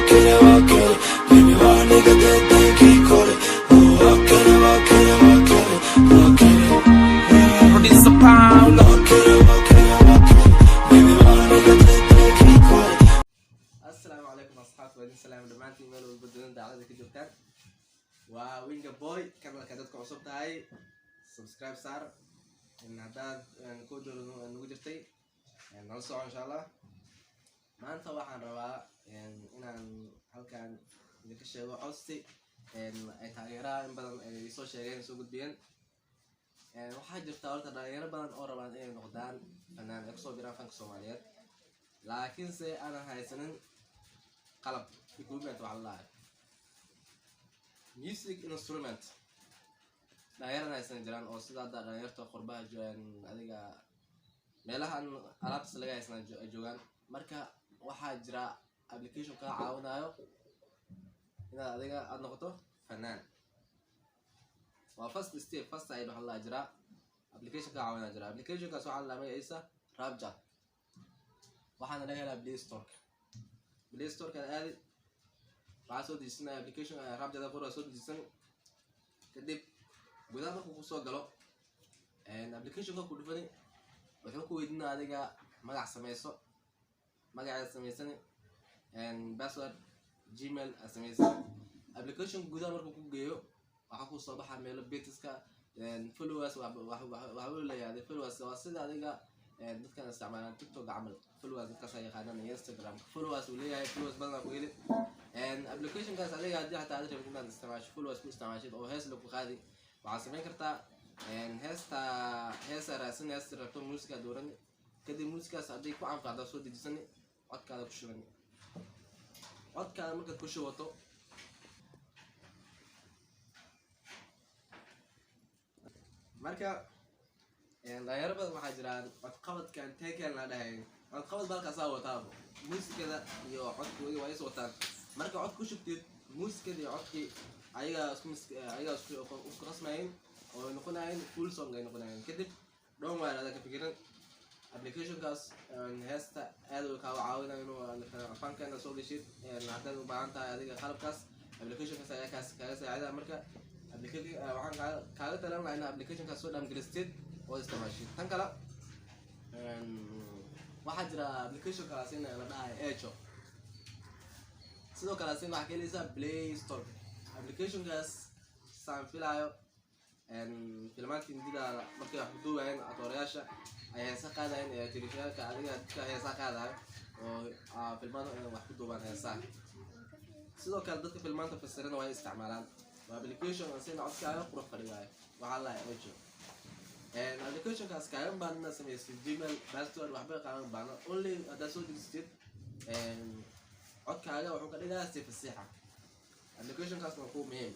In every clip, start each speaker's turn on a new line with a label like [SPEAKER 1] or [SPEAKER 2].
[SPEAKER 1] baby why nigga they keep calling. Oh Producer Paulo. Baby why nigga they keep calling.
[SPEAKER 2] السلام عليكم أصحاب وعليكم السلام دمانتي ميل والبدلون دعوة كجوتان ووينجا بوي كامل كادتكم عصوب تاعي سبسكرايب صار إن هذا نكون نوجرتي نلصق إن شاء الله ما أنت واحد روا إن هل كان نكشف وعصتي إن تغييرات بدل السوشيال سوق بين waxaa jirta horta dhalinyaro badan oo rabaan inay noqdaan fanaan ay kusoo biraan fanka Soomaaliyeed laakiinse aanan haysanin qalab equipment waxa la dhahay music instrument dhalinyarana haysan jiraan oo sida dhalinyarta qurbaha joogan adiga meelahan alaabta laga haysan joogan marka waxaa jira application ka caawinayo inaad adiga aad noqoto fanaan first step first side waxa la jira application ka caawina jira application kaas waxa la magaciisa Rapja waxaana laga helaa Play Store ka aadi waxa soo dejisnaa application Rapja da furo soo dejisan kadib gudaha markuu ku soo galo application ka ku dhufani wuxuu ku weydiinaa adiga magac samayso magaca samaysan password Gmail samaysan application gudaha markuu ku geeyo waxa ku soo baxaa meelo betiska followers waxa uu leeyahay followers waa sida adiga dadka isticmaalaan TikTok amal followers dadka ay yaqaanaan Instagram followers uu leeyahay followers badan ku heli application kaas adiga hadii xataa aad rabtid inaad isticmaasho followers ku isticmaashid oo hees lagu qaadi waxa sameyn kartaa heesa raasin hees rabto music dooran kadib musicaas hadii ku anfacdo soo dejisan codkaada ku shuban codkaada marka ku shubato marka dhalinyaro badan waxaa jiraan codqabadkan teekan la dhahay codqabad balkaas aa wataabo muusikada iyo codkooda waa is wataan marka cod ku shubtid muusikada iyo codkii ayaga isku rasmayn oo noqonayaan full song ay noqonayaan kadib dhown waa aad ka fikirin applicationkaas heesta aad uu ka caawinayo inuu fankana soo gashid haddaad u baahan tahay adiga qalabkaas applicationkaas ayaa kaaga saacida marka waxaan kaaga talan lahaa in applicationkaas soo downgrade oo isticmaashid tan kale waxaa jira applicationkaas in la dhahay Echo sidoo kale waxaa ka heleysaa Play Store applicationkaas saan filayo filmaantii indida markay wax ku duubayaan atoorayaasha ay heesa qaadayaan ee telefoonka adiga ka heesa qaadayo oo filmaanta inay wax ku duubaan heesa sidoo kale dadka filmaanta fasirana way isticmaalaan application asina codkaaga qurux fadhiyo waxa la Echo application kaas kaaga baahan sameeyay Gmail password waxba qaadan baahan only hada soo dejistid codkaaga wuxuu ka dhigaa si fasiixa application kaas waa ku muhiim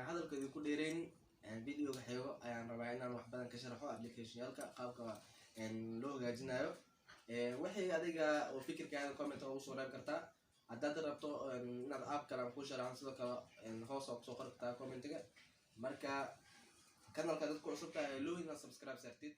[SPEAKER 2] hadalkooda ku dheereen video ga xigo ayaan rabaa inaan wax badan ka sharaxo application-yalka qaabka loo hagaajinayo wixii adiga oo fikirkaaga comment ugu soo reeb kartaa haddaad rabto inaad app kale ku sharaxan sidoo kale hoos oo soo qortaa comment-ga marka kanalka dadku cusub tahay loo ina subscribe sartid